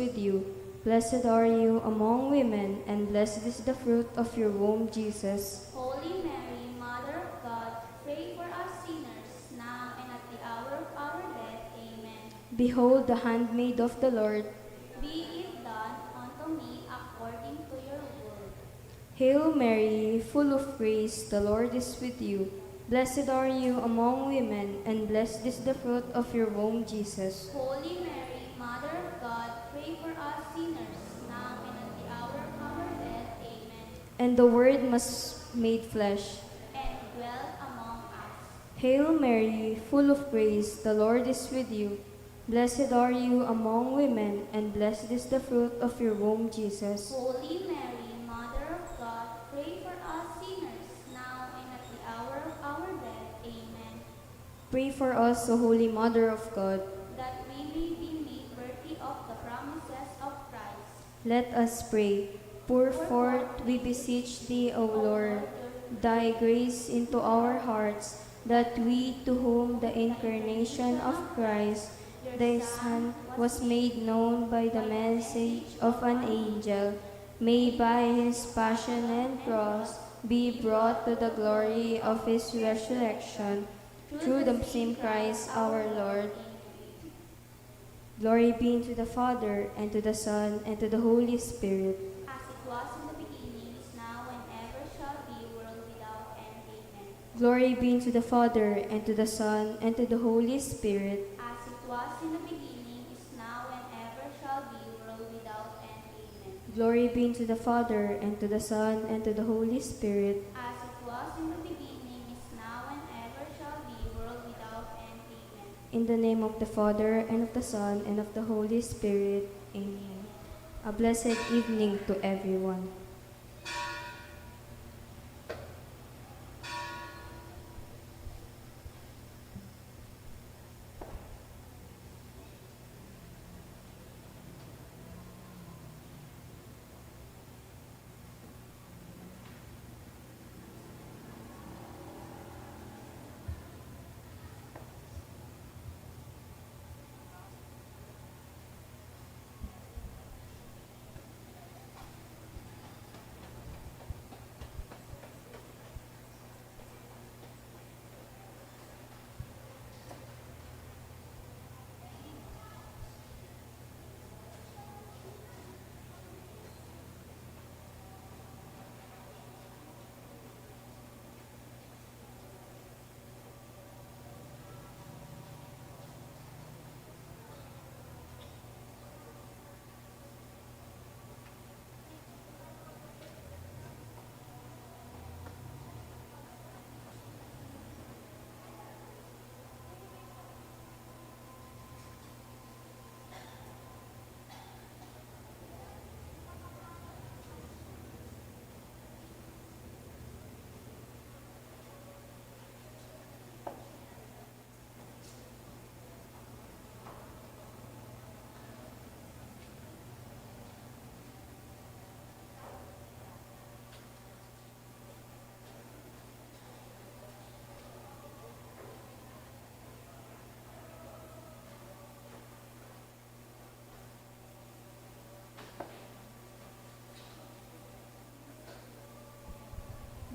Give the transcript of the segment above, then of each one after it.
with you. Blessed are you among women, and blessed is the fruit of your womb, Jesus. Holy Mary, Mother of God, pray for us sinners, now and at the hour of our death. Amen. Behold the handmaid of the Lord. Be it done unto me according to your word. Hail Mary, full of grace, the Lord is with you. Blessed are you among women, and blessed is the fruit of your womb, Jesus. Holy Mary, Mother of God, pray for us sinners, now and at the hour of our death. Amen. And the Word was made flesh. And dwelt among us. Hail Mary, full of grace, the Lord is with you. Blessed are you among women, and blessed is the fruit of your womb, Jesus. Holy Mary, Mother of God, pray for us sinners, now and at the hour of our death. Amen. Pray for us, O Holy Mother of God. That we may be made worthy of the promises of Christ. Let us pray. Pour forth, we beseech thee, O Lord, thy grace into our hearts, that we, to whom the incarnation of Christ, thy Son, was made known by the message of an angel, may by his passion and cross be brought to the glory of his resurrection, through the same Christ our Lord. Glory be to the Father, and to the Son, and to the Holy Spirit. As it was in the beginning, is now, and ever shall be, world without end. Amen. Glory be to the Father, and to the Son, and to the Holy Spirit. As it was in the beginning, is now, and ever shall be, world without end. Amen. Glory be to the Father, and to the Son, and to the Holy Spirit. As it was in the beginning, is now, and ever shall be, world without end. Amen. In the name of the Father, and of the Son, and of the Holy Spirit. Amen. A blessed evening to everyone.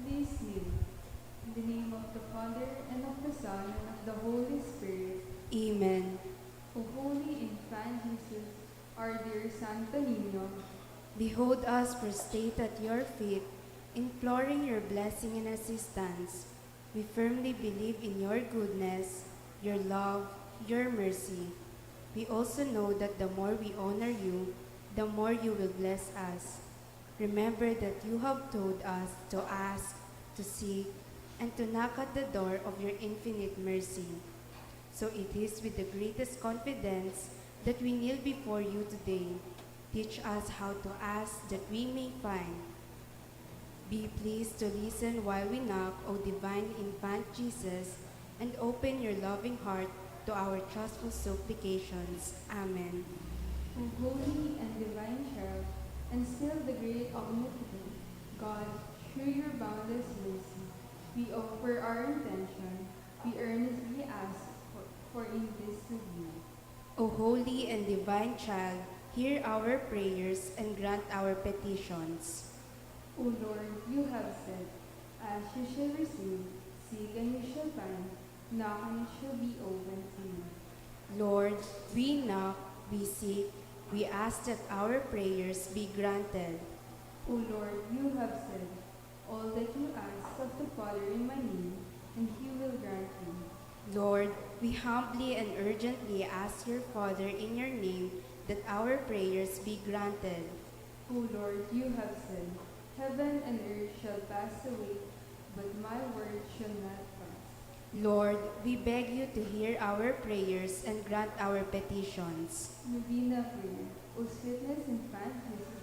Please kneel. In the name of the Father, and of the Son, and of the Holy Spirit. Amen. O Holy Infant Jesus, our dear Santo Niño, Behold us prostrate at your feet, imploring your blessing and assistance. We firmly believe in your goodness, your love, your mercy. We also know that the more we honor you, the more you will bless us. Remember that you have told us to ask, to seek, and to knock at the door of your infinite mercy. So it is with the greatest confidence that we kneel before you today. Teach us how to ask that we may find. Be pleased to listen while we knock, O divine infant Jesus, and open your loving heart to our trustful supplications. Amen. O holy and divine cherub, and still the great omnipotent God, through your boundless mercy, we offer our intention, we earnestly ask for in this of you. O holy and divine child, hear our prayers and grant our petitions. O Lord, you have said, ask, you shall receive, seek, and you shall find, knock, and it shall be opened to you. Lord, we knock, we seek, we ask that our prayers be granted. O Lord, you have said, all that you ask of the Father in my name, and he will grant you. Lord, we humbly and urgently ask your Father in your name that our prayers be granted. O Lord, you have said, heaven and earth shall pass away, but my word shall not pass. Lord, we beg you to hear our prayers and grant our petitions. Novena Prayer, O sweetness infant Jesus.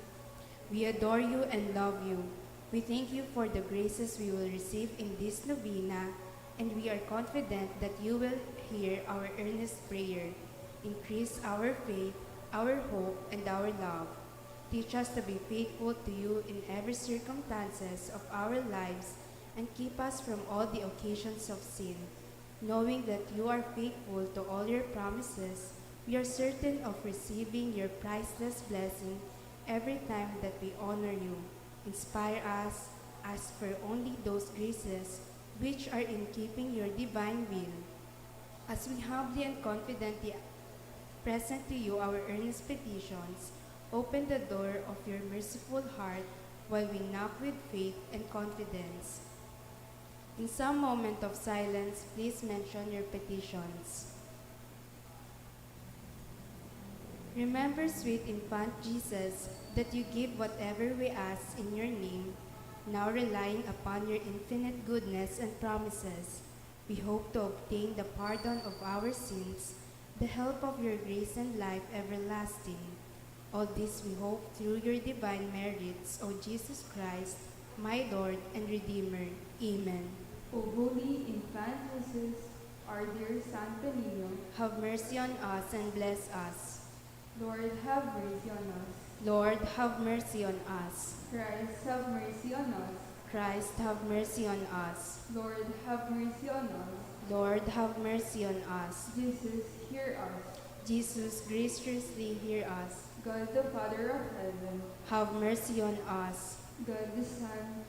We adore you and love you. We thank you for the graces we will receive in this novena, and we are confident that you will hear our earnest prayer. Increase our faith, our hope, and our love. Teach us to be faithful to you in every circumstances of our lives, and keep us from all the occasions of sin. Knowing that you are faithful to all your promises, we are certain of receiving your priceless blessing every time that we honor you. Inspire us, ask for only those graces which are in keeping your divine will. As we humbly and confidently present to you our earnest petitions, open the door of your merciful heart while we knock with faith and confidence. In some moment of silence, please mention your petitions. Remember, sweet infant Jesus, that you give whatever we ask in your name. Now relying upon your infinite goodness and promises, we hope to obtain the pardon of our sins, the help of your grace and life everlasting. All this we hope through your divine merits, O Jesus Christ, my Lord and Redeemer. Amen. O holy infant Jesus, our dear Santo Niño, Have mercy on us and bless us. Lord, have mercy on us. Lord, have mercy on us. Christ, have mercy on us. Christ, have mercy on us. Lord, have mercy on us. Lord, have mercy on us. Jesus, hear us. Jesus, graciously hear us. God the Father of heaven, Have mercy on us. God the Son,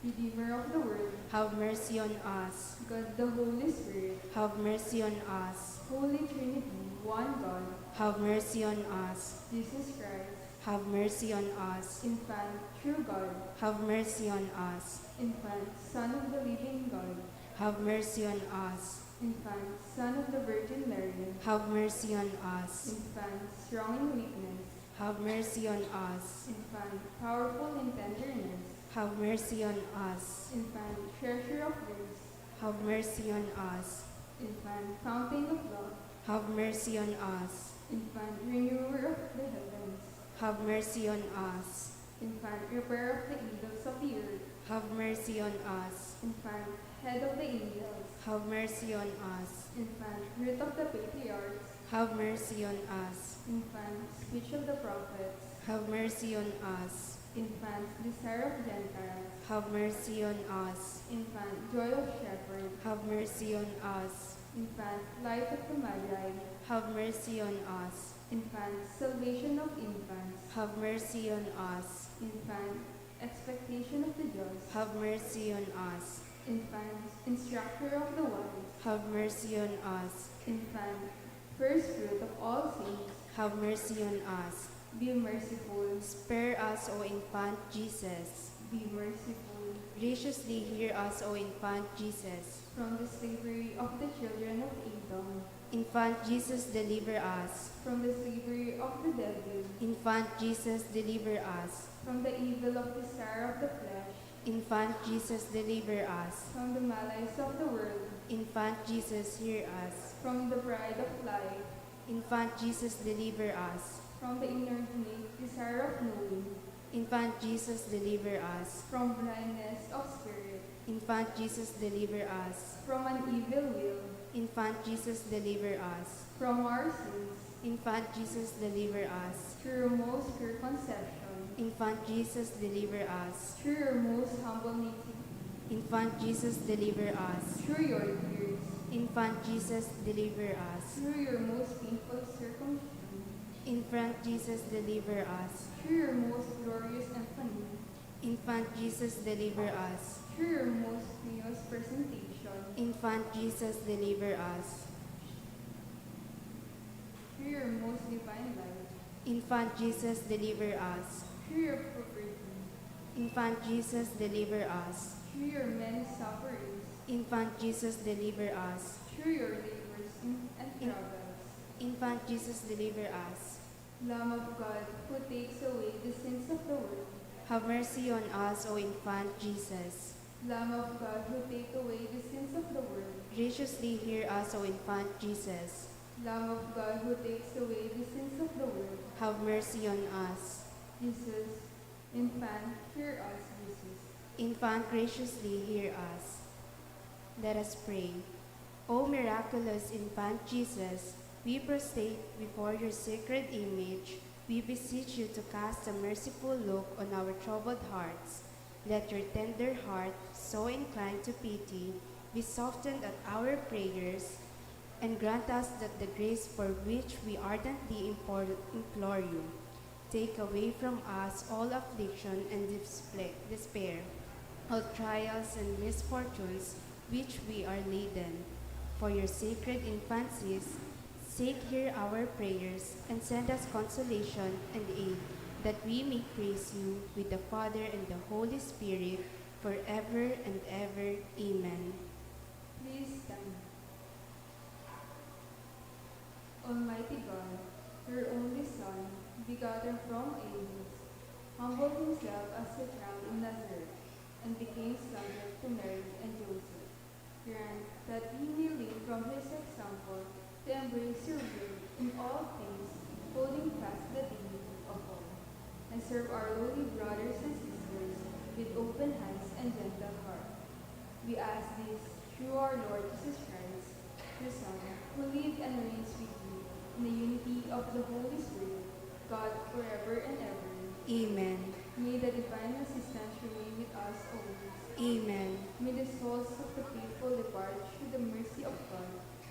Redeemer of the world, Have mercy on us. God the Holy Spirit, Have mercy on us. Holy Trinity, one God, Have mercy on us. Jesus Christ, Have mercy on us. infant, true God, Have mercy on us. infant, Son of the living God, Have mercy on us. infant, Son of the Virgin Mary, Have mercy on us. infant, strong in weakness, Have mercy on us. infant, powerful in tenderness, Have mercy on us. infant, treasure of grace, Have mercy on us. infant, fountain of love, Have mercy on us. infant, renewer of the heavens, Have mercy on us. infant, repairer of the evils of the earth, Have mercy on us. infant, head of the angels, Have mercy on us. infant, root of the patriarchs, Have mercy on us. infant, speech of the prophets, Have mercy on us. infant, desire of Gentiles, Have mercy on us. infant, joy of shepherds, Have mercy on us. infant, light of the Magi, Have mercy on us. infant, salvation of infants, Have mercy on us. infant, expectation of the just, Have mercy on us. infant, instructor of the wise, Have mercy on us. infant, first fruit of all saints, Have mercy on us. be merciful, Spare us, O infant Jesus. be merciful. Graciously hear us, O infant Jesus. From the slavery of the children of Adam, Infant Jesus, deliver us. from the slavery of the devil, Infant Jesus, deliver us. from the evil of desire of the flesh, Infant Jesus, deliver us. from the malice of the world, Infant Jesus, hear us. from the pride of life, Infant Jesus, deliver us. from the inordinate desire of knowing, Infant Jesus, deliver us. from blindness of spirit, Infant Jesus, deliver us. from an evil will, Infant Jesus, deliver us. from our sins, Infant Jesus, deliver us. through your most pure conception, Infant Jesus, deliver us. through your most humble nativity, Infant Jesus, deliver us. through your tears, Infant Jesus, deliver us. through your most painful circumcision, Infant Jesus, deliver us. Through your most glorious infamy, Infant Jesus, deliver us. through your most pious presentation, Infant Jesus, deliver us. through your most divine life, Infant Jesus, deliver us. through your poverty, Infant Jesus, deliver us. through your many sufferings, Infant Jesus, deliver us. through your labors and troubles. Infant Jesus, deliver us. Lamb of God, who takes away the sins of the world, Have mercy on us, O Infant Jesus. Lamb of God, who take away the sins of the world, Graciously hear us, O Infant Jesus. Lamb of God, who takes away the sins of the world, Have mercy on us. Jesus, infant, hear us, Jesus. Infant, graciously hear us. Let us pray. O miraculous Infant Jesus, we prostrate before your sacred image. We beseech you to cast a merciful look on our troubled hearts. Let your tender heart, so inclined to pity, be softened at our prayers, and grant us that the grace for which we ardently implore you. Take away from us all affliction and despair, all trials and misfortunes which we are laden. For your sacred infancies, sake, hear our prayers, and send us consolation and aid, that we may praise you with the Father and the Holy Spirit, forever and ever. Amen. Please stand. Almighty God, your only Son, begotten from Amos, humbled himself as a child in Nazareth, and became subject to Mary and Joseph. Grant that we may learn from his example to embrace your will in all things, holding fast the dignity of all, and serve our lowly brothers and sisters with open hands and gentle heart. We ask this through our Lord Jesus Christ, your Son, who lives and reigns with you in the unity of the Holy Spirit, God forever and ever. Amen. May the divine assistance remain with us always. Amen. May the souls of the faithful depart through the mercy of God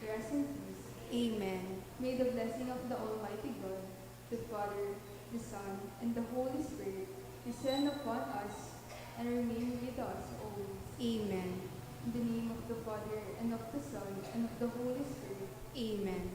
rest in peace. Amen. May the blessing of the Almighty God, the Father, the Son, and the Holy Spirit descend upon us and remain with us always. Amen. In the name of the Father, and of the Son, and of the Holy Spirit. Amen.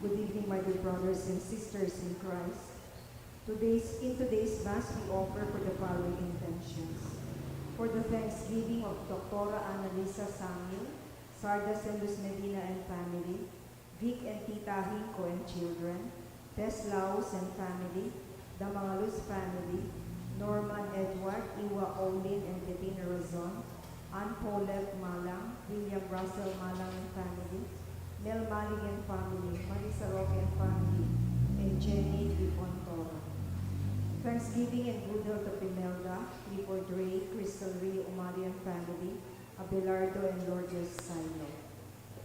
Good evening, my dear brothers and sisters in Christ. In today's Mass, we offer for the following intentions. For the Thanksgiving of Dr. Annalisa Samuel, Sardas and Luz Medina and family, Vic and Tita Hinko and children, Tess Laos and family, the Mangaluz family, Norman Edward, Iwa Olin and Bettina Razon, Ann Paulette Malang, William Russell Malang and family, Mel Maling and family, Marisa Roque and family, and Jenny Dipontoro. Thanksgiving and good health of Imelda, Clifford Ray, Crystal Rio Umali and family, Abelardo and Lourdes Silo.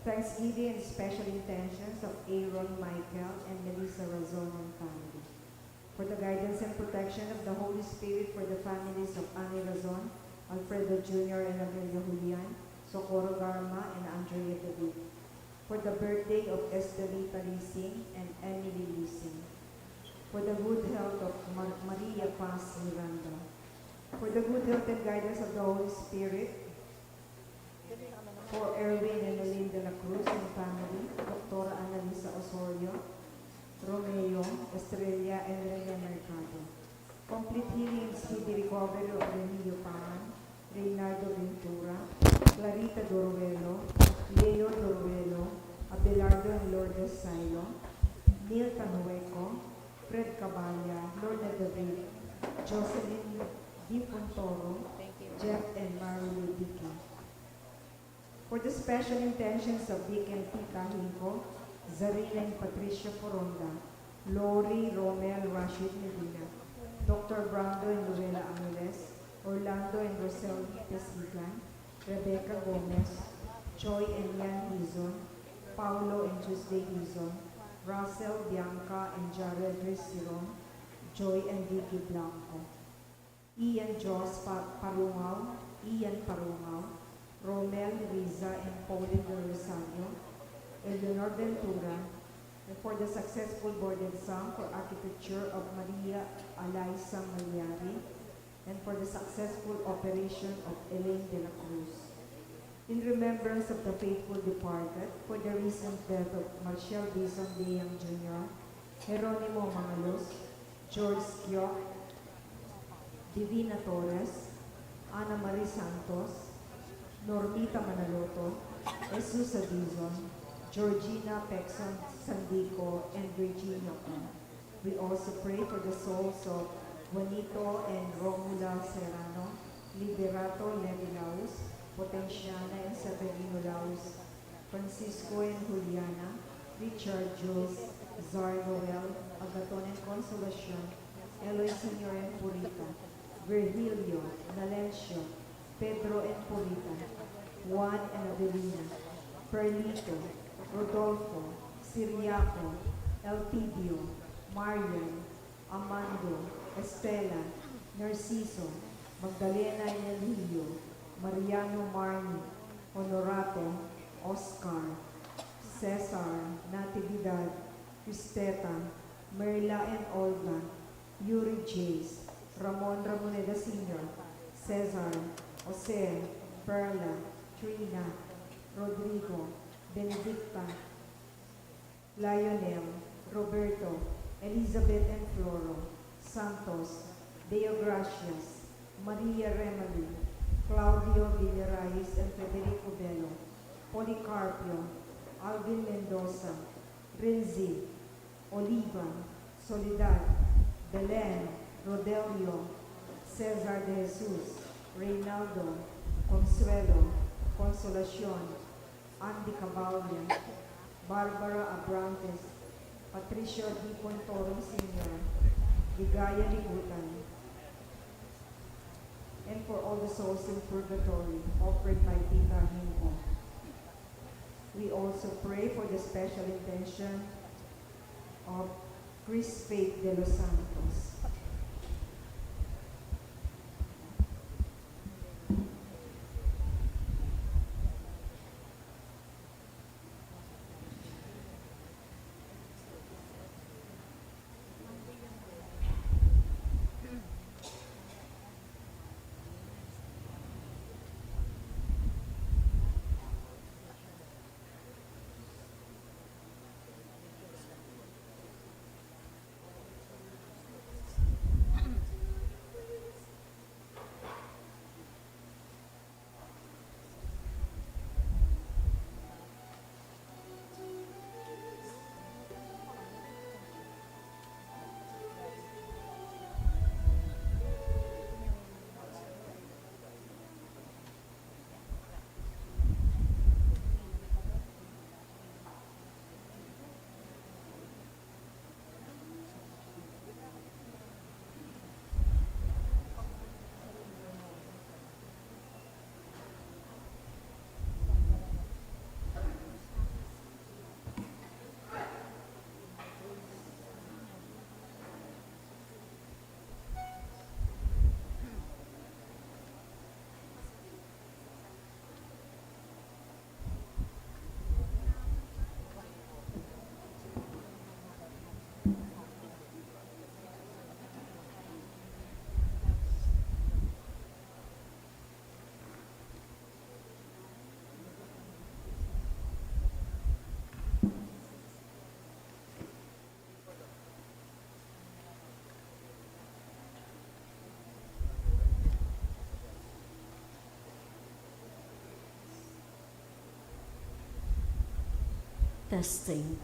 Thanksgiving and special intentions of Aaron, Michael, and Melissa Razon and family. For the guidance and protection of the Holy Spirit for the families of Annie Razon, Alfredo Jr. and Amelia Julian, Socorro Garma and Andrea David. For the birthday of Estelita Lising and Emily Lising. For the good health of Maria Paz Miranda. For the good health and guidance of the Holy Spirit. For Erwin and Melinda La Cruz and family, Dr. Annalisa Osorio, Romeo, Estrella, and Rene Mercado. Complete healing and speedy recovery of Remigio Paman, Reynaldo Ventura, Clarita Doruelo, Leo Doruelo, Abelardo and Lourdes Silo, Neil Tanueco, Fred Caballa, Lorna David, Jocelyn Di Pontoro, Jeff and Marilyn Dickey. For the special intentions of Vic and Tita Hinko, Zarina and Patricia Foronda, Lori, Romel, Rashid Medina, Dr. Brando and Luella Angeles, Orlando and Rosel Pesigan, Rebecca Gomez, Joy and Yan Hizon, Paulo and Tuesday Hizon, Russell, Bianca and Jared Resiron, Joy and Vicky Blanco, Ian Jos Parungaw, Ian Parungaw, Romel Riza and Pauline Del Rosario, Eleanor Ventura, and for the successful board exam for architecture of Maria Alaisa Malyari, and for the successful operation of Elaine de la Cruz. In remembrance of the faithful departed, for the recent death of Marcial Bison Leang Jr., Jeronimo Mangalos, George Skiok, Divina Torres, Ana Marie Santos, Normita Manaloto, Jesus Adizon, Georgina Pexon Sandico, and Virginia Kong. We also pray for the souls of Juanito and Romula Serrano, Liberato Levilaus, Potenciana and Severino Laus, Francisco and Juliana, Richard Jules, Zar Noel, Agaton and Consolacion, Eloy Senior and Purita, Virgilio, Nalencio, Pedro and Purita, Juan and Adelina, Perlito, Rodolfo, Siriaco, Elpidio, Marian, Amando, Estela, Narciso, Magdalena and Elilio, Mariano Marni, Honorato, Oscar, Cesar, Natividad, Cristeta, Merla and Olga, Yuri Jace, Ramon Ramoneda Sr., Cesar, Jose, Perla, Trina, Rodrigo, Benedicta, Lionel, Roberto, Elizabeth and Floro, Santos, Deo Gracias, Maria Remedy, Claudio Villaraiz and Federico Bello, Policarpio, Alvin Mendoza, Renzi, Oliva, Soledad, Belen, Rodelio, Cesar de Jesus, Reynaldo, Consuelo, Consolacion, Andy Caballo, Barbara Abrantes, Patricio D. Pontorum Sr., Ligaya Libutan, and for all the souls in purgatory offered by Tita Hinko. We also pray for the special intention of Chris Faith de los Santos. Testing.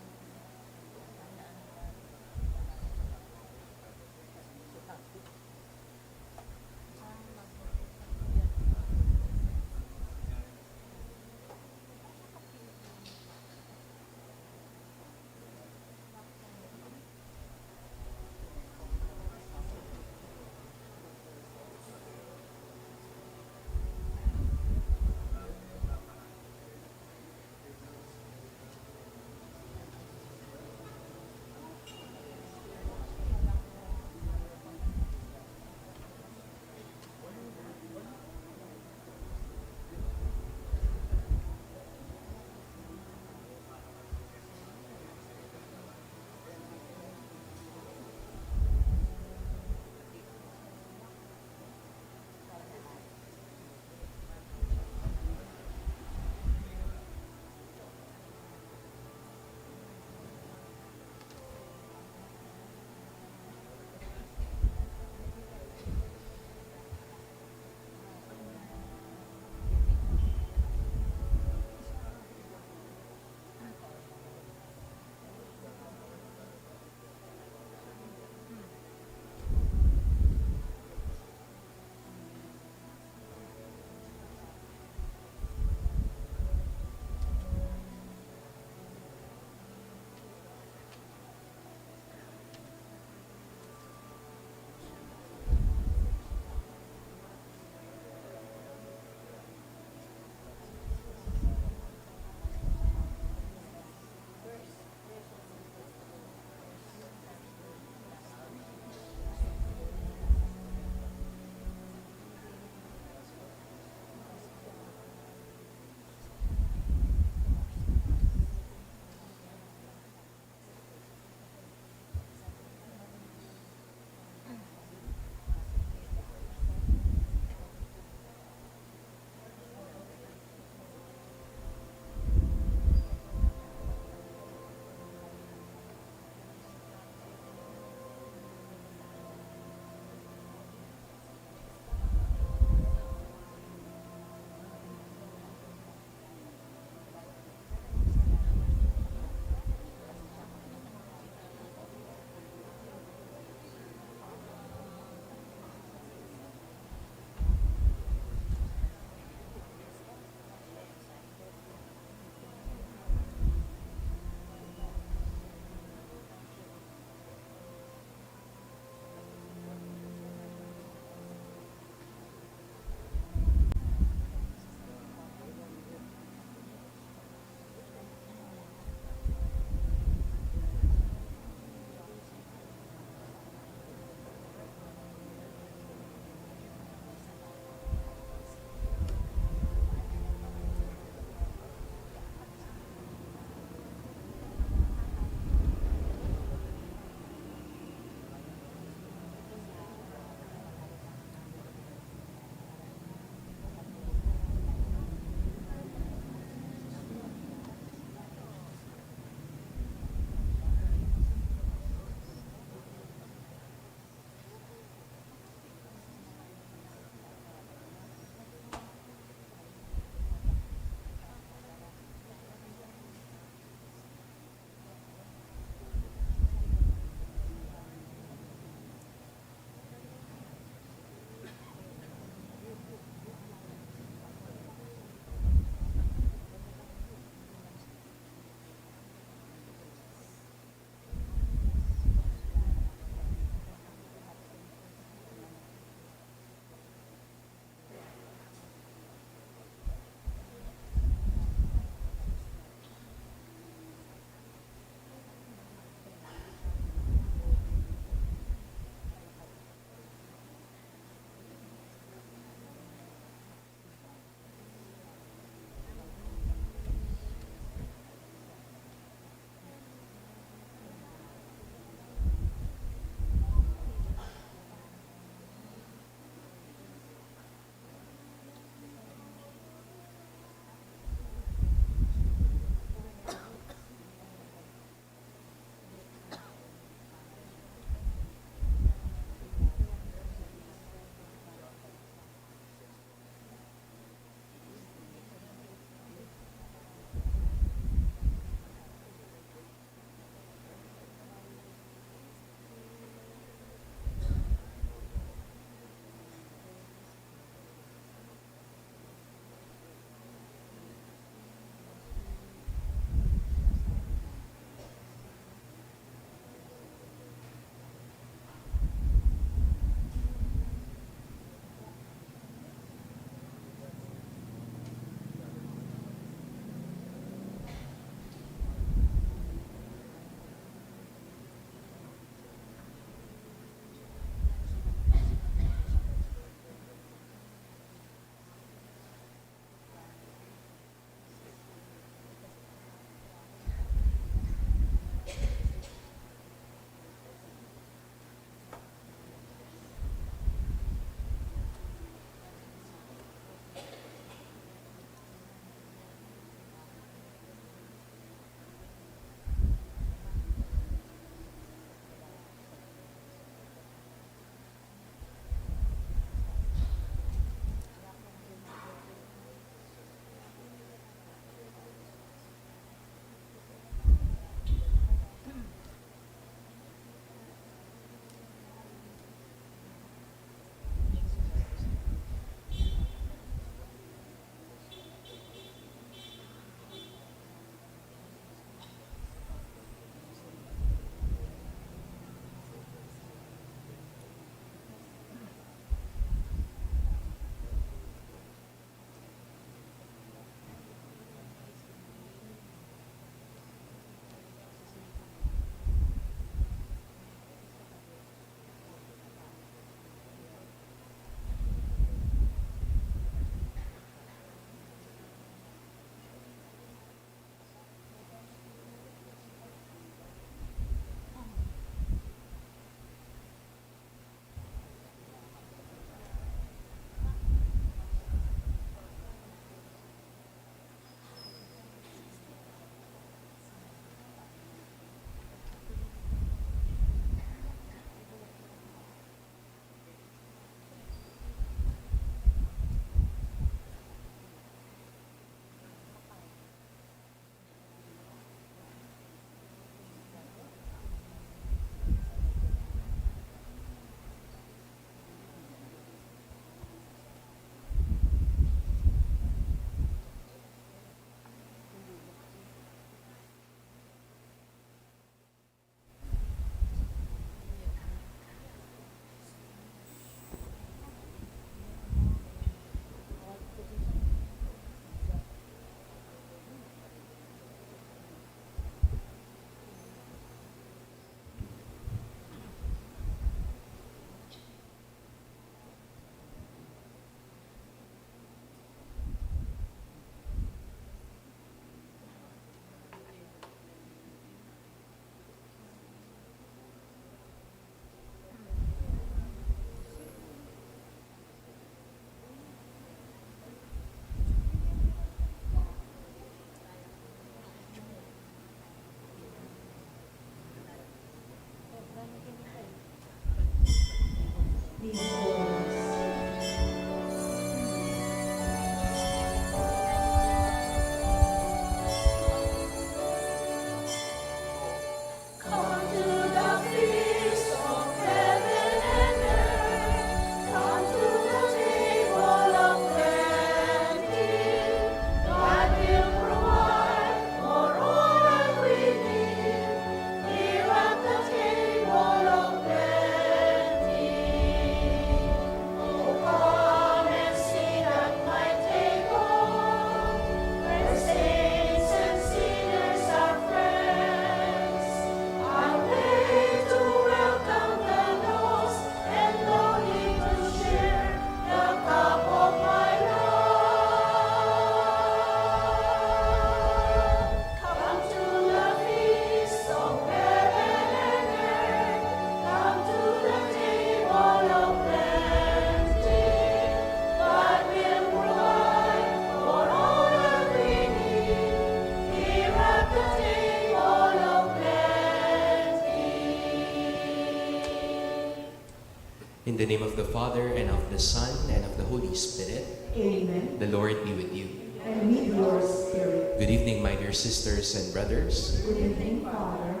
In the name of the Father, and of the Son, and of the Holy Spirit. Amen. The Lord be with you. And with your spirit. Good evening, my dear sisters and brothers. Good evening, Father.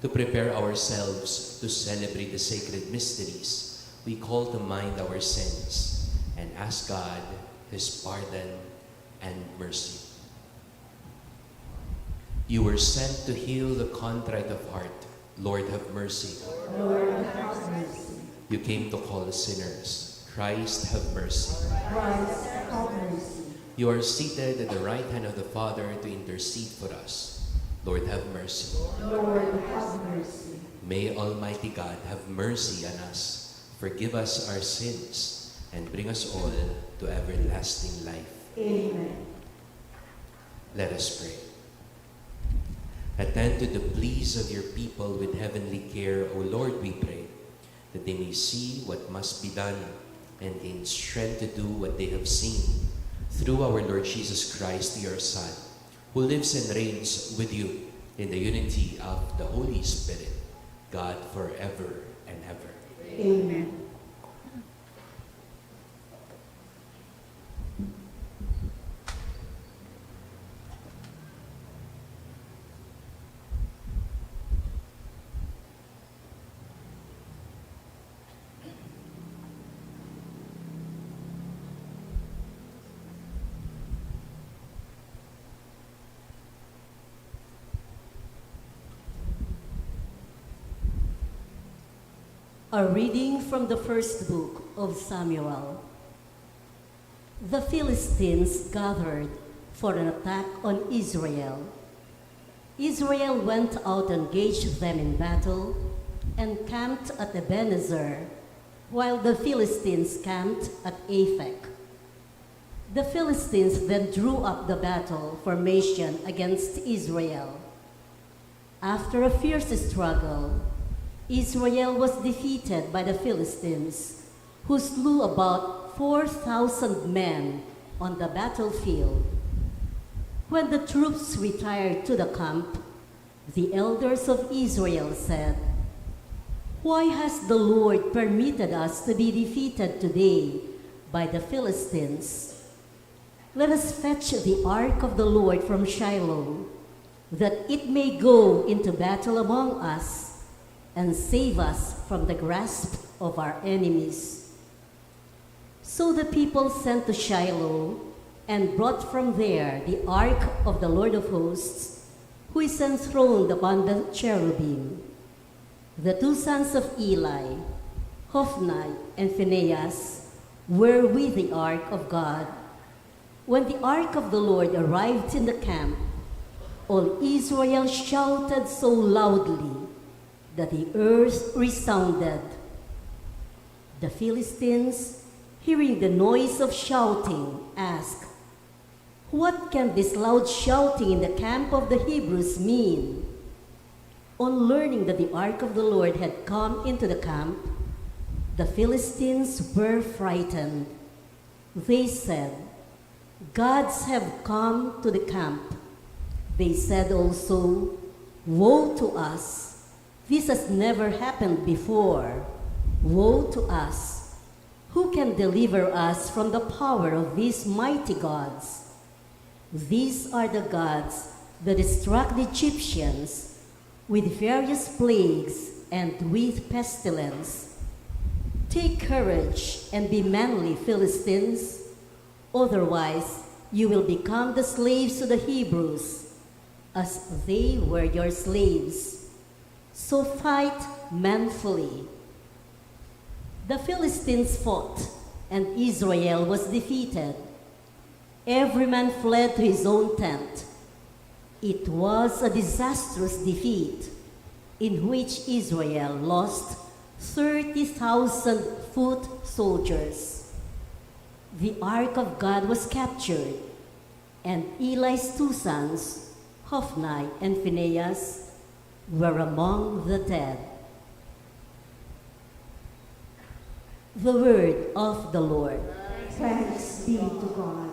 To prepare ourselves to celebrate the sacred mysteries, we call to mind our sins and ask God His pardon and mercy. You were sent to heal the contrite of heart. Lord, have mercy. Lord, have mercy. You came to call sinners. Christ, have mercy. Christ, have mercy. You are seated at the right hand of the Father to intercede for us. Lord, have mercy. Lord, have mercy. May Almighty God have mercy on us, forgive us our sins, and bring us all to everlasting life. Amen. Let us pray. Attend to the pleas of your people with heavenly care, O Lord, we pray, that they may see what must be done and gain strength to do what they have seen. Through our Lord Jesus Christ, your Son, who lives and reigns with you in the unity of the Holy Spirit, God forever and ever. Amen. A reading from the first book of Samuel. The Philistines gathered for an attack on Israel. Israel went out and engaged them in battle and camped at Ebenezer, while the Philistines camped at Aphek. The Philistines then drew up the battle formation against Israel. After a fierce struggle, Israel was defeated by the Philistines, who slew about 4,000 men on the battlefield. When the troops retired to the camp, the elders of Israel said, "Why has the Lord permitted us to be defeated today by the Philistines? Let us fetch the ark of the Lord from Shiloh, that it may go into battle among us and save us from the grasp of our enemies." So the people sent to Shiloh and brought from there the ark of the Lord of hosts, who is enthroned upon the cherubim. The two sons of Eli, Hophni and Phinehas, were with the ark of God. When the ark of the Lord arrived in the camp, all Israel shouted so loudly that the earth resounded. The Philistines, hearing the noise of shouting, asked, "What can this loud shouting in the camp of the Hebrews mean?" On learning that the ark of the Lord had come into the camp, the Philistines were frightened. They said, "Gods have come to the camp." They said also, "Woe to us! This has never happened before. Woe to us! Who can deliver us from the power of these mighty gods? These are the gods that struck the Egyptians with various plagues and with pestilence. Take courage and be manly, Philistines. Otherwise, you will become the slaves of the Hebrews, as they were your slaves. So fight manfully." The Philistines fought, and Israel was defeated. Every man fled to his own tent. It was a disastrous defeat, in which Israel lost 30,000 foot soldiers. The ark of God was captured, and Eli's two sons, Hophni and Phinehas, were among the dead. The word of the Lord. Thanks be to God.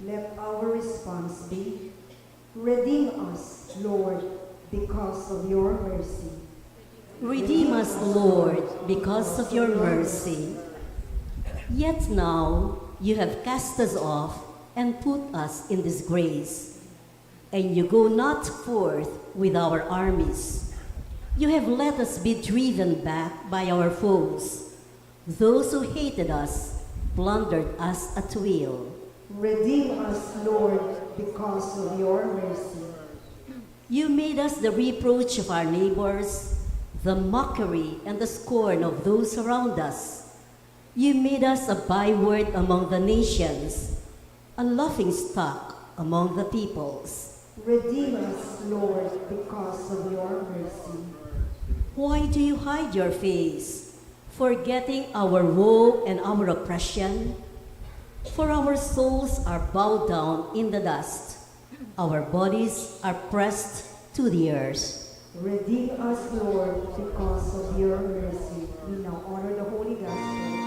Let our response be, "Redeem us, Lord, because of your mercy." Redeem us, Lord, because of your mercy. Yet now you have cast us off and put us in disgrace, and you go not forth with our armies. You have let us be driven back by our foes. Those who hated us plundered us at will. Redeem us, Lord, because of your mercy. You made us the reproach of our neighbors, the mockery and the scorn of those around us. You made us a byword among the nations, a laughing stock among the peoples. Redeem us, Lord, because of your mercy. Why do you hide your face, forgetting our woe and our oppression? For our souls are bowed down in the dust. Our bodies are pressed to the earth. Redeem us, Lord, because of your mercy. We now honor the Holy Gospel.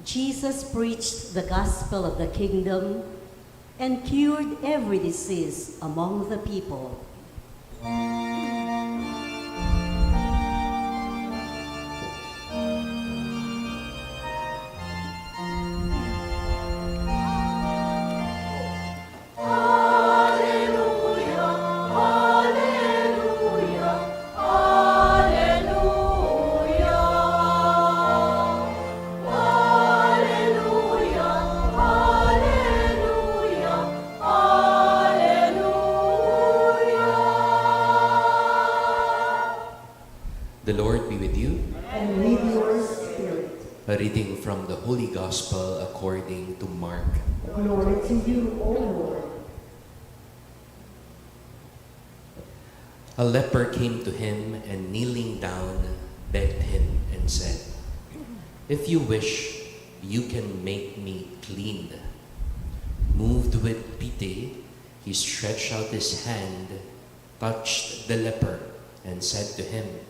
Jesus preached the gospel of the kingdom and cured every disease among the people. The Lord be with you. And with your spirit. A reading from the Holy Gospel according to Mark. Glory to you, O Lord. A leper came to him and kneeling down begged him and said, "If you wish, you can make me clean." Moved with pity, he stretched out his hand, touched the leper, and said to him,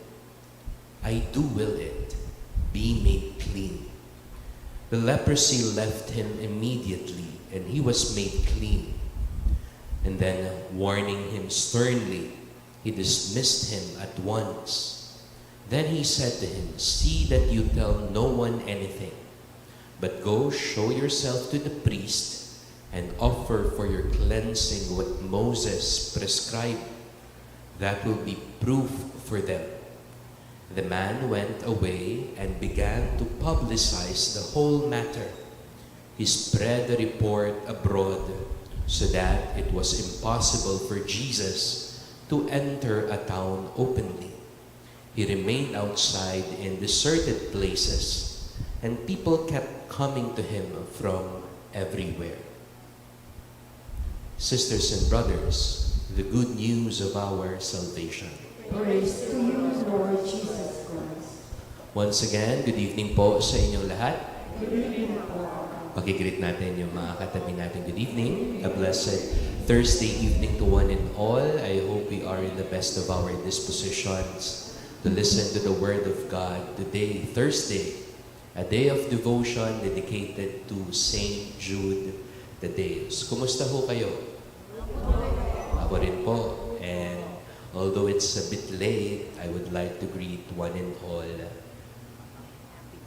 "I do will it, be made clean." The leprosy left him immediately, and he was made clean. And then, warning him sternly, he dismissed him at once. Then he said to him, "See that you tell no one anything, but go show yourself to the priest and offer for your cleansing what Moses prescribed. That will be proof for them." The man went away and began to publicize the whole matter. He spread the report abroad so that it was impossible for Jesus to enter a town openly. He remained outside in deserted places, and people kept coming to him from everywhere. Sisters and brothers, the good news of our salvation. Praise to you, Lord Jesus Christ. Once again, good evening po sa inyong lahat. Good evening po. Pakigreet natin yung mga katabi natin. Good evening. A blessed Thursday evening to one and all. I hope we are in the best of our dispositions to listen to the Word of God today, Thursday, a day of devotion dedicated to Saint Jude Thaddeus. Kumusta ho kayo? Ako rin po. And although it's a bit late, I would like to greet one and all,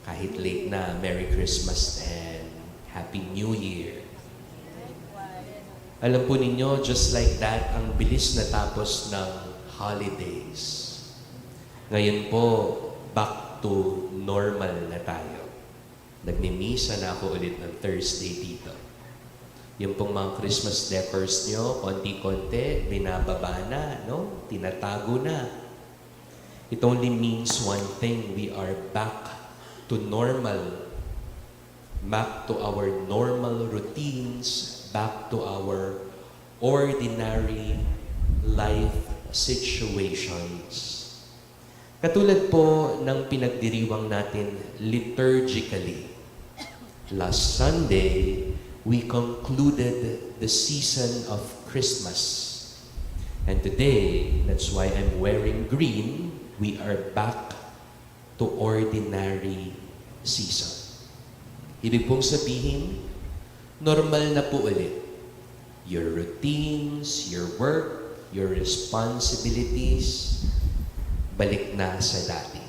kahit late na, Merry Christmas and Happy New Year. Alam po ninyo, just like that, ang bilis na tapos ng holidays. Ngayon po, back to normal na tayo. Nagmimisa na ako ulit ng Thursday dito. Yung pong mga Christmas decors nyo, konti-konti, binababa na, no? Tinatago na. It only means one thing: we are back to normal. Back to our normal routines, back to our ordinary life situations. Katulad po ng pinagdiriwang natin liturgically. Last Sunday, we concluded the season of Christmas. And today, that's why I'm wearing green, we are back to ordinary season. Ibig pong sabihin, normal na po ulit. Your routines, your work, your responsibilities, balik na sa dati.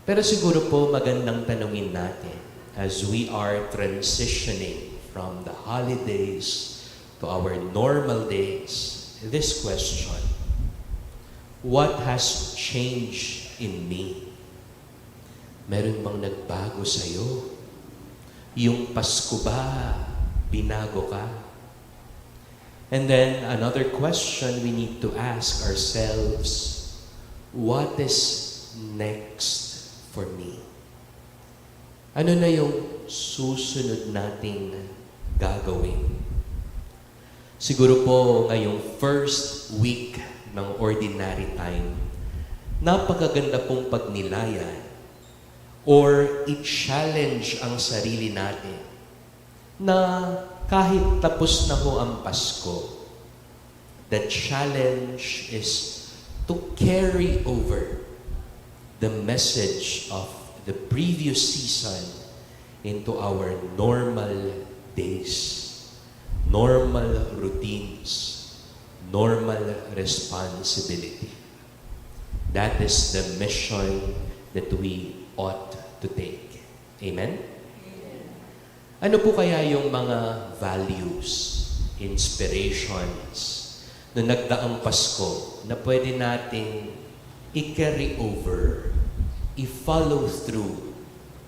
Pero siguro po magandang tanungin natin as we are transitioning from the holidays to our normal days, this question: what has changed in me? Meron bang nagbago sa'yo? Yung Pasko ba, binago ka? And then another question we need to ask ourselves: what is next for me? Ano na yung susunod nating gagawin? Siguro po ngayong first week ng ordinary time, napakaganda pong pagnilayan or i-challenge ang sarili natin na kahit tapos na ho ang Pasko, the challenge is to carry over the message of the previous season into our normal days, normal routines, normal responsibility. That is the mission that we ought to take. Amen? Ano po kaya yung mga values, inspirations, na nagdaang Pasko na pwede nating i-carry over, i-follow through,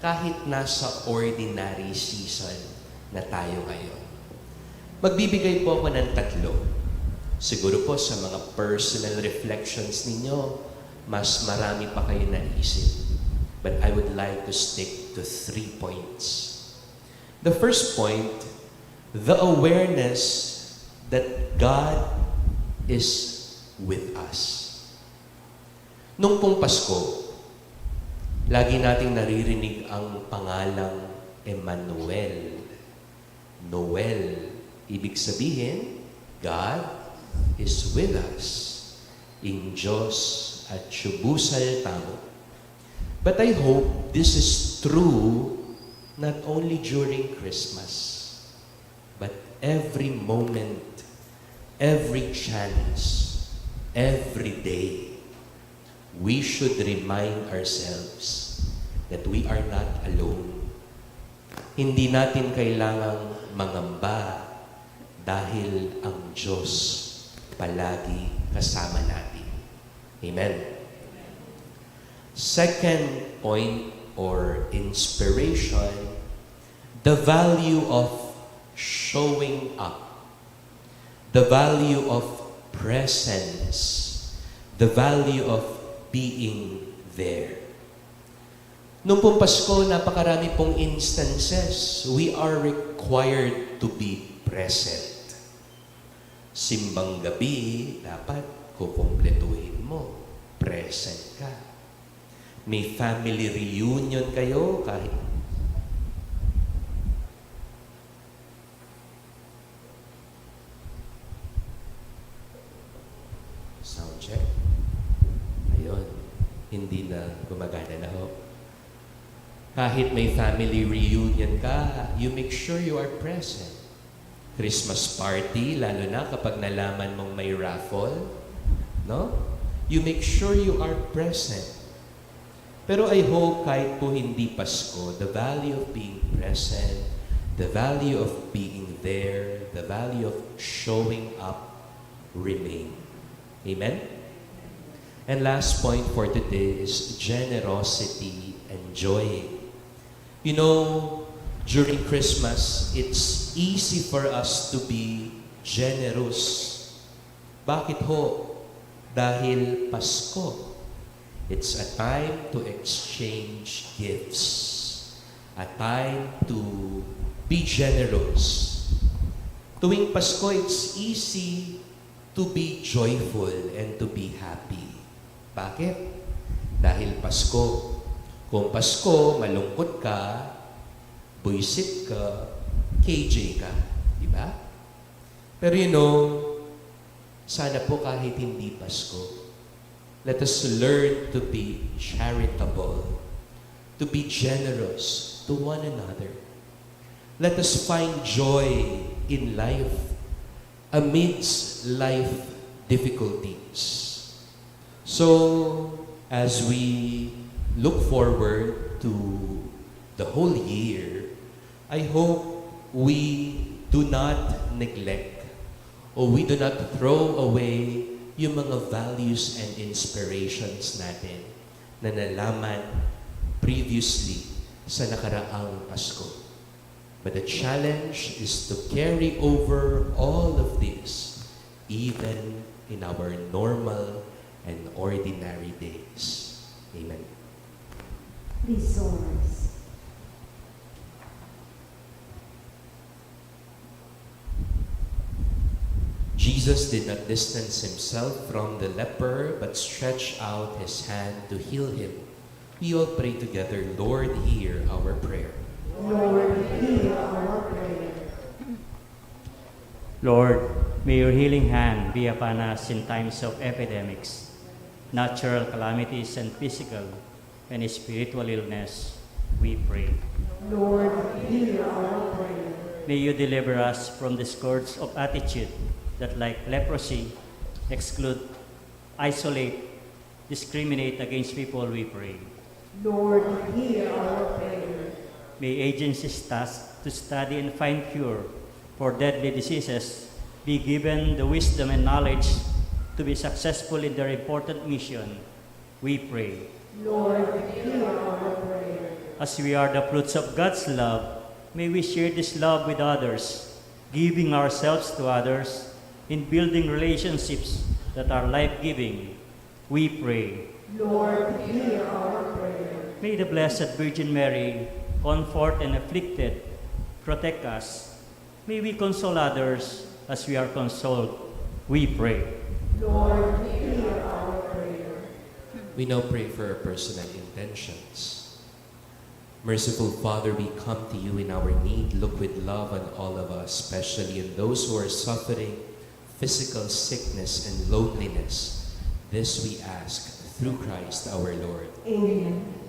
kahit nasa ordinary season na tayo ngayon? Magbibigay po ako ng 3. Siguro po sa mga personal reflections ninyo, mas marami pa kayo naisip. But I would like to stick to 3 points. The first point, the awareness that God is with us. Nung pong Pasko, lagi nating naririnig ang pangalang Emmanuel. Noel. Ibig sabihin, God is with us. In Diyos at Subusal tamo. But I hope this is true not only during Christmas, but every moment, every chance, every day. We should remind ourselves that we are not alone. Hindi natin kailangang mangamba dahil ang Diyos palagi kasama natin. Amen. Second point or inspiration, the value of showing up, the value of presence, the value of being there. Nung pong Pasko, napakarami pong instances, we are required to be present. Simbang gabi, dapat kukumpletuhin mo. Present ka. May family reunion kayo, kahit sound check. Ayun, hindi na gumagana na ho. Kahit may family reunion ka, you make sure you are present. Christmas party, lalo na kapag nalaman mong may raffle, no? You make sure you are present. Pero I hope kahit po hindi Pasko, the value of being present, the value of being there, the value of showing up remain. Amen? And last point for today is generosity and joy. You know, during Christmas, it's easy for us to be generous. Bakit ho? Dahil Pasko. It's a time to exchange gifts. A time to be generous. Tuwing Pasko, it's easy to be joyful and to be happy. Bakit? Dahil Pasko. Kung Pasko, malungkot ka, buisit ka, KJ ka. Diba? Pero sana po kahit hindi Pasko, let us learn to be charitable, to be generous to one another. Let us find joy in life amidst life difficulties. So, as we look forward to the whole year, I hope we do not neglect or we do not throw away yung mga values and inspirations natin na nalaman previously sa nakaraang Pasko. But the challenge is to carry over all of this even in our normal and ordinary days. Amen. Please rise. Jesus did not distance himself from the leper, but stretched out his hand to heal him. We all pray together, Lord, hear our prayer. Lord, hear our prayer. Lord, may your healing hand be upon us in times of epidemics, natural calamities, and physical and spiritual illness, we pray. Lord, hear our prayer. May you deliver us from the scourge of attitude that, like leprosy, exclude, isolate, discriminate against people, we pray. Lord, hear our prayer. May agencies tasked to study and find cure for deadly diseases be given the wisdom and knowledge to be successful in their important mission, we pray. Lord, hear our prayer. As we are the fruits of God's love, may we share this love with others, giving ourselves to others in building relationships that are life-giving, we pray. Lord, hear our prayer. May the Blessed Virgin Mary comfort and afflicted, protect us. May we console others as we are consoled, we pray. Lord, hear our prayer. We now pray for our personal intentions. Merciful Father, we come to you in our need. Look with love on all of us, especially in those who are suffering physical sickness and loneliness. This we ask through Christ our Lord. Amen.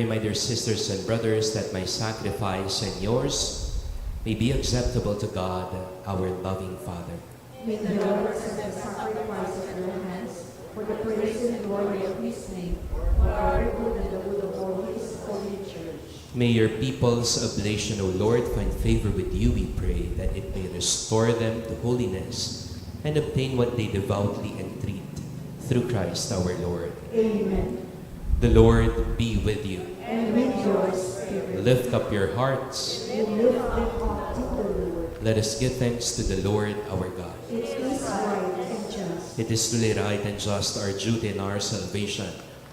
Pray, my dear sisters and brothers, that my sacrifice and yours may be acceptable to God, our loving Father. May the Lord accept the sacrifice of your hands for the praise and glory of his name, for our good and the good of all his holy church. May your people's oblation, O Lord, find favor with you, we pray, that it may restore them to holiness and obtain what they devoutly entreat. Through Christ our Lord. Amen. The Lord be with you. And with your spirit. Lift up your hearts. We lift them up to the Lord. Let us give thanks to the Lord our God. It is right and just. It is truly right and just, our duty and our salvation,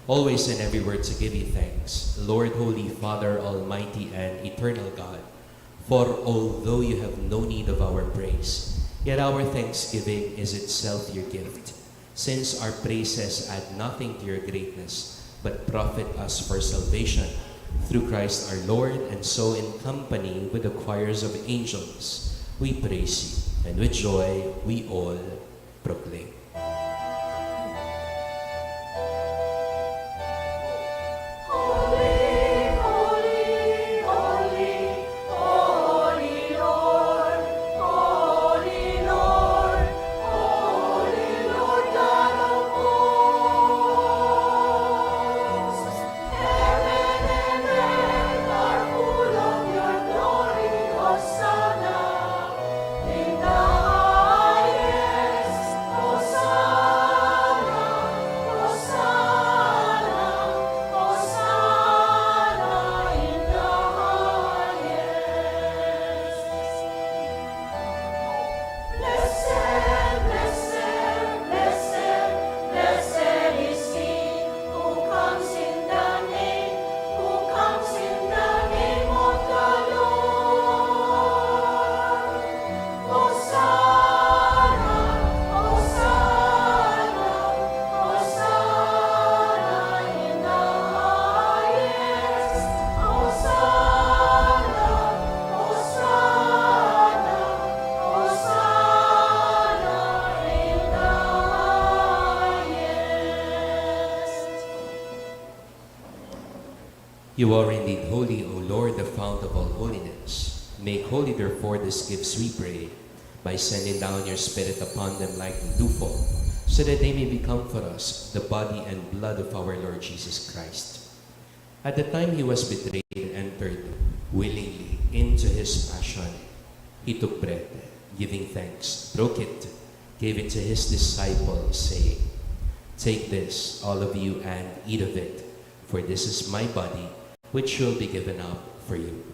always and everywhere to give you thanks, Lord, Holy Father, Almighty and eternal God. For although you have no need of our praise, yet our thanksgiving is itself your gift, since our praises add nothing to your greatness, but profit us for salvation, through Christ our Lord. And so in company with the choirs of angels, we praise you, and with joy we all proclaim. You are indeed holy, O Lord, the fount of all holiness. Make holy, therefore, these gifts, we pray, by sending down your Spirit upon them like the dewfall, so that they may become for us the body and blood of our Lord Jesus Christ. At the time he was betrayed and entered willingly into his passion, he took bread, giving thanks, broke it, gave it to his disciples, saying, "Take this, all of you, and eat of it, for this is my body, which will be given up for you."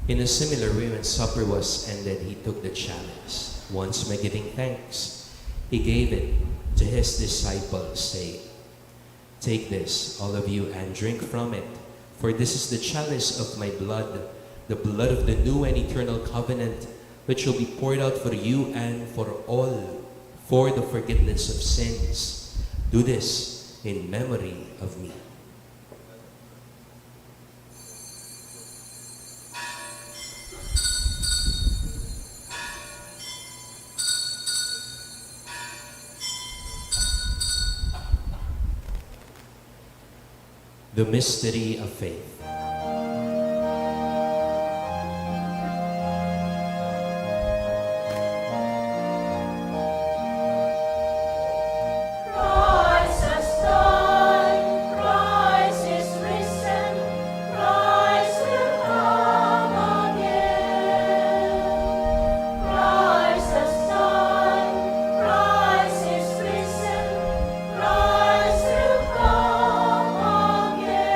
In a similar way, when supper was ended, he took the chalice. Once more giving thanks, he gave it to his disciples, saying, "Take this, all of you, and drink from it, for this is the chalice of my blood, the blood of the new and eternal covenant, which will be poured out for you and for all, for the forgiveness of sins. Do this in memory of me." The mystery of faith. Christ has died, Christ is risen, Christ will come again. Christ has died, Christ is risen, Christ will come again.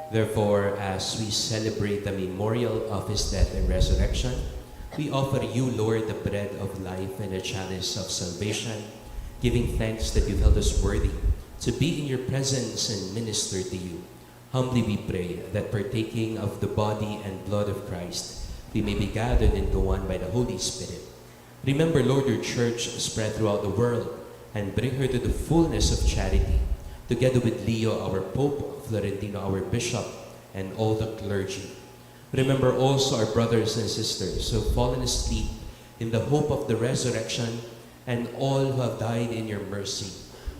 Therefore, as we celebrate the memorial of his death and resurrection, we offer you, Lord, the bread of life and the chalice of salvation, giving thanks that you held us worthy to be in your presence and minister to you. Humbly we pray that partaking of the body and blood of Christ, we may be gathered into one by the Holy Spirit. Remember, Lord, your church spread throughout the world, and bring her to the fullness of charity, together with Leo, our Pope, Florentino, our Bishop, and all the clergy. Remember also our brothers and sisters who have fallen asleep in the hope of the resurrection, and all who have died in your mercy.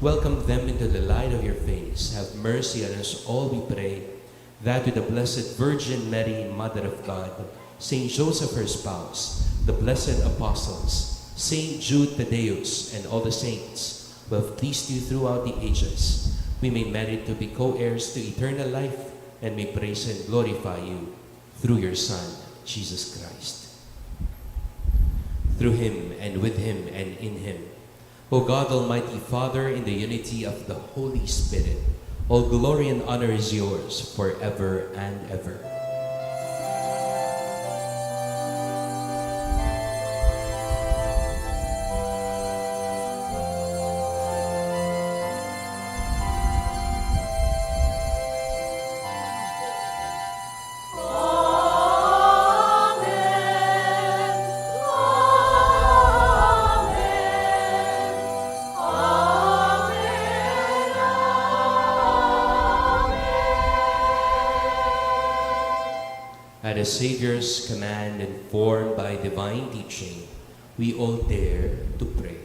Welcome them into the light of your face. Have mercy on us all, we pray, that with the Blessed Virgin Mary, Mother of God, Saint Joseph, her spouse, the blessed apostles, Saint Jude, Thaddeus, and all the saints who have pleased you throughout the ages, we may merit to be co-heirs to eternal life and may praise and glorify you through your Son, Jesus Christ. Through him, and with him, and in him, O God, Almighty Father, in the unity of the Holy Spirit, all glory and honor is yours forever and ever. At a Savior's command, informed by divine teaching, we all dare to pray.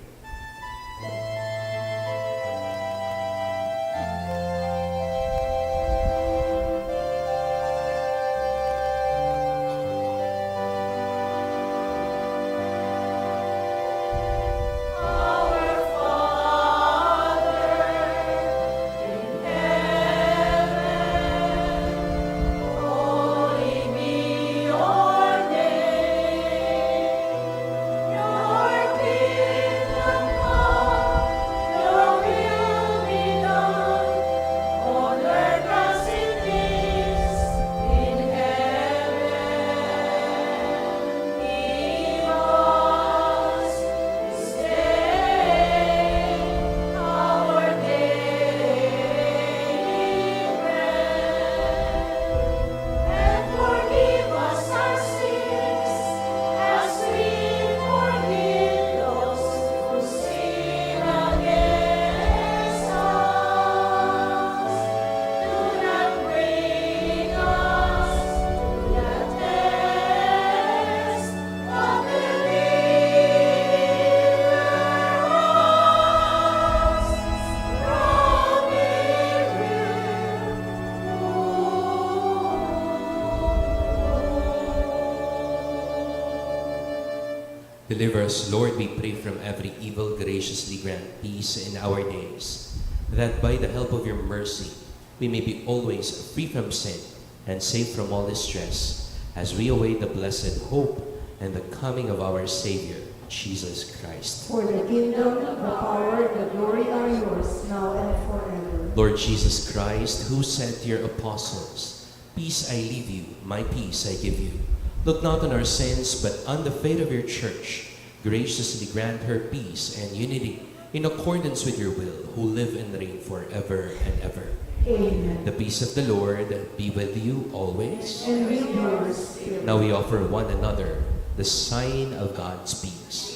Deliver us, Lord, we pray, from every evil. Graciously grant peace in our days, that by the help of your mercy we may be always free from sin and safe from all distress, as we await the blessed hope and the coming of our Savior, Jesus Christ. For the kingdom, the power, the glory are yours, now and forever. Lord Jesus Christ, who said to your apostles, "Peace I leave you, my peace I give you," look not on our sins, but on the faith of your church. Graciously grant her peace and unity in accordance with your will, who live and reign forever and ever. Amen. The peace of the Lord be with you always. And with yours, Spirit. Now we offer one another the sign of God's peace.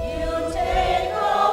You take all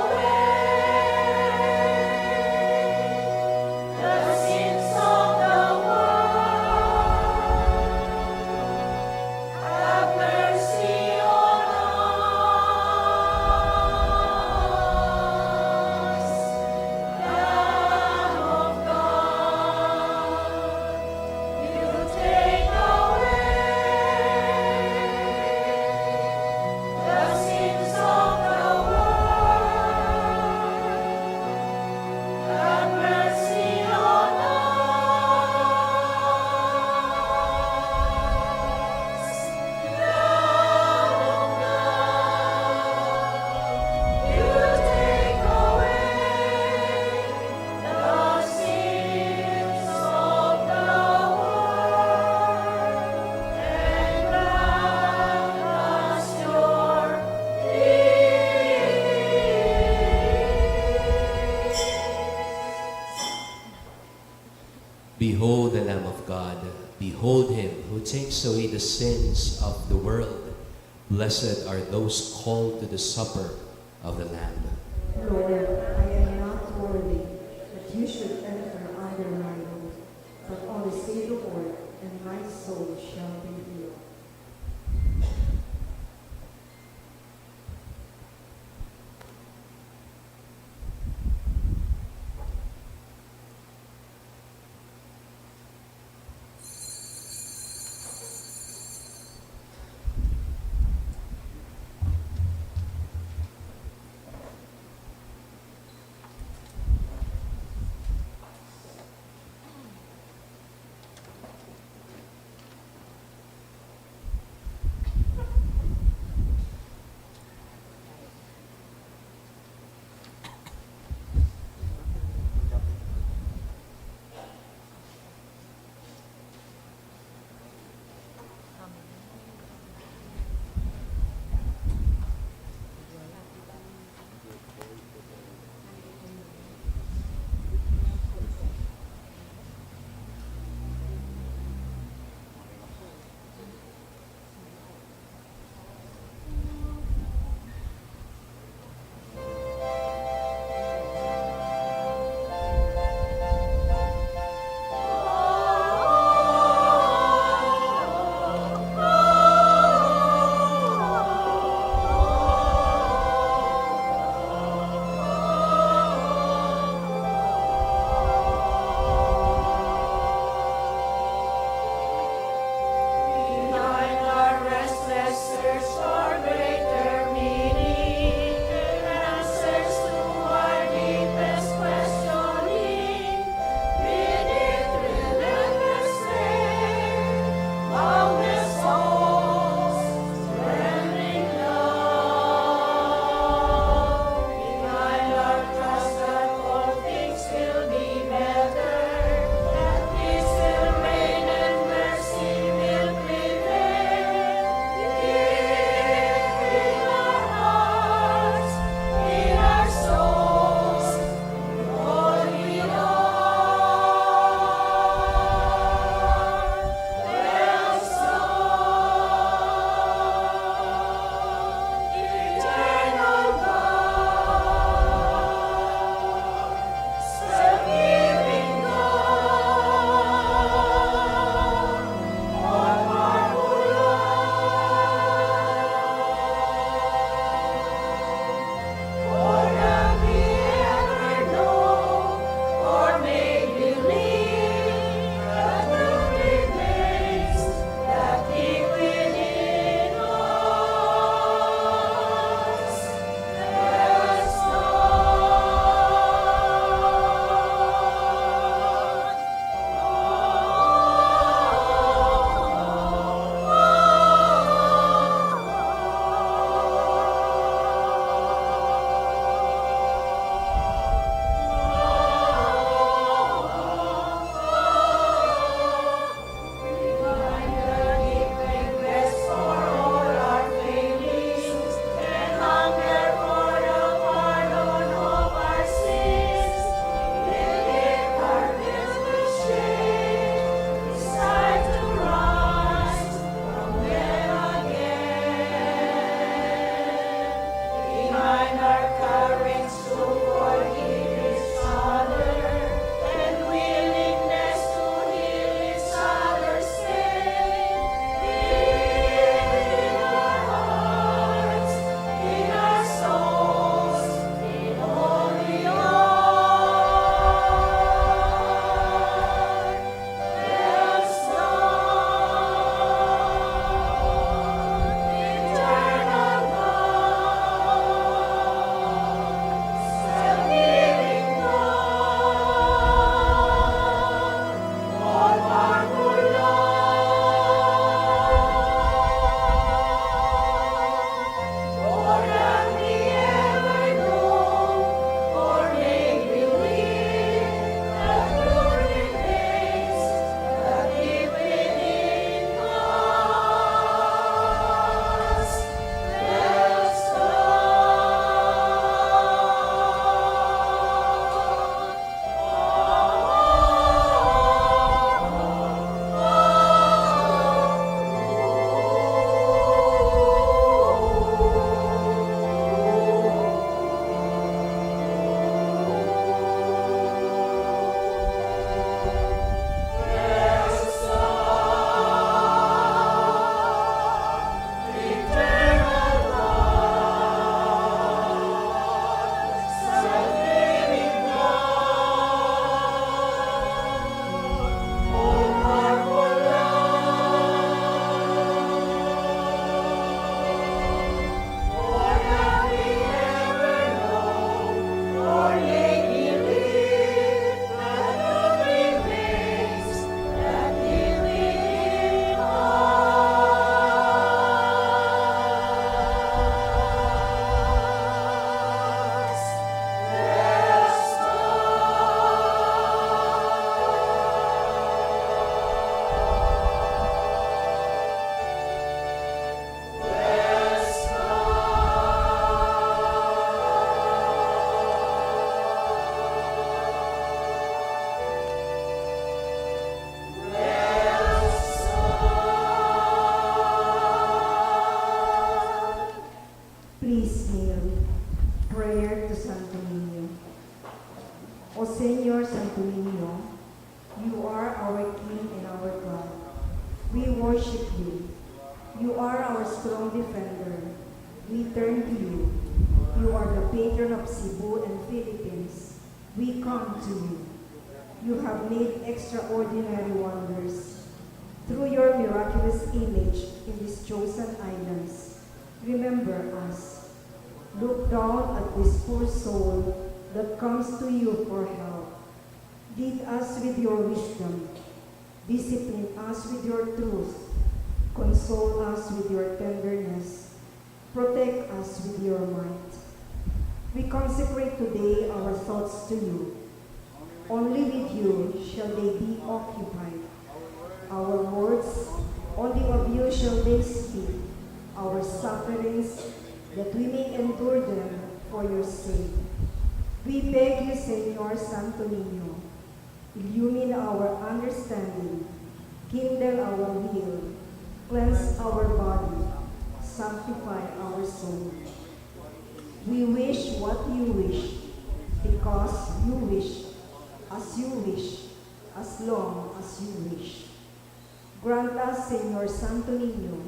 Behold the Lamb of God. Behold him who takes away the sins of the world. Blessed are those called to the supper of the Lamb. Lord, I am not worthy that you should enter under my roof, but only say the word, and my soul shall be healed. strong defender, we turn to you. You are the patron of Cebu and Philippines. We come to you. You have made extraordinary wonders. Through your miraculous image in these chosen islands, remember us. Look down at this poor soul that comes to you for help. Lead us with your wisdom. Discipline us with your truth. Console us with your tenderness. Protect us with your might. We consecrate today our thoughts to you. Only with you shall they be occupied. Our words, only of you shall they speak. Our sufferings, that we may endure them for your sake. We beg you, Señor Santo Niño, illumine our understanding, kindle our will, cleanse our body, sanctify our soul. We wish what you wish, because you wish, as long as you wish. Grant us, Señor Santo Niño,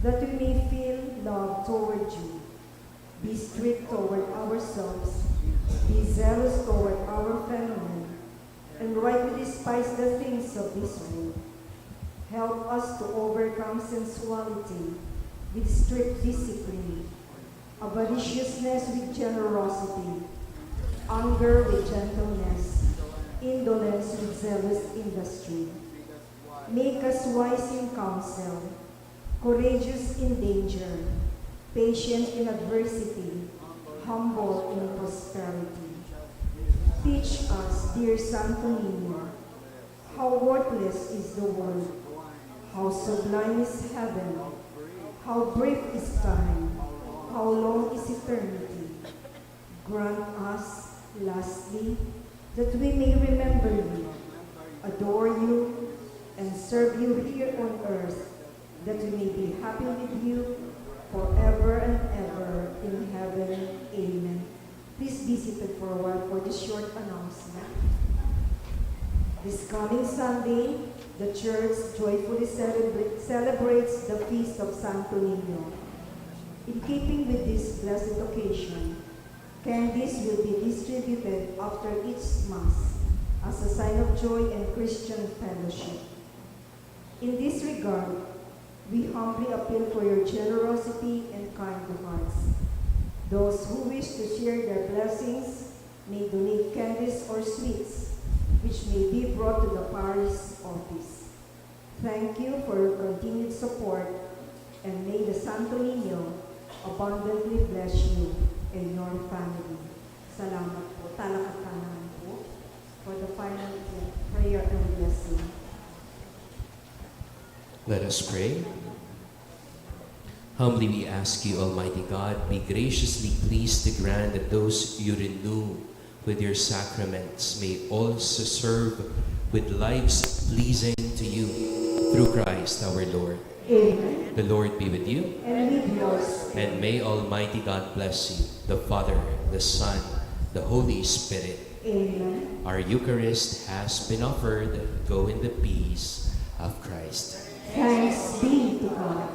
that we may feel love toward you, be strict toward ourselves, be zealous toward our fellow men, and rightly despise the things of this world. Help us to overcome sensuality with strict discipline, avariciousness with generosity, anger with gentleness, indolence with zealous industry. Make us wise in counsel, courageous in danger, patient in adversity, humble in prosperity. Teach us, dear Santo Niño, how worthless is the world, how sublime is heaven, how brief is time, how long is eternity. Grant us, lastly, that we may remember you, adore you, and serve you here on earth, that we may be happy with you forever and ever in heaven. Amen. Please be seated for a while for this short announcement. This coming Sunday, the church joyfully celebrates the feast of Santo Niño. In keeping with this blessed occasion, candies will be distributed after each Mass as a sign of joy and Christian fellowship. In this regard, we humbly appeal for your generosity and kind hearts. Those who wish to share their blessings may donate candies or sweets, which may be brought to the parish office. Thank you for your continued support, and may the Santo Niño abundantly bless you and your family. Salamat po. Talakatanan po for the final prayer and blessing. Let us pray. Humbly we ask you, Almighty God, be graciously pleased to grant that those you renew with your sacraments may also serve with lives pleasing to you through Christ our Lord. Amen. The Lord be with you. And with yours. And may Almighty God bless you, the Father, the Son, the Holy Spirit. Amen. Our Eucharist has been offered. Go in the peace of Christ. Thanks be to God.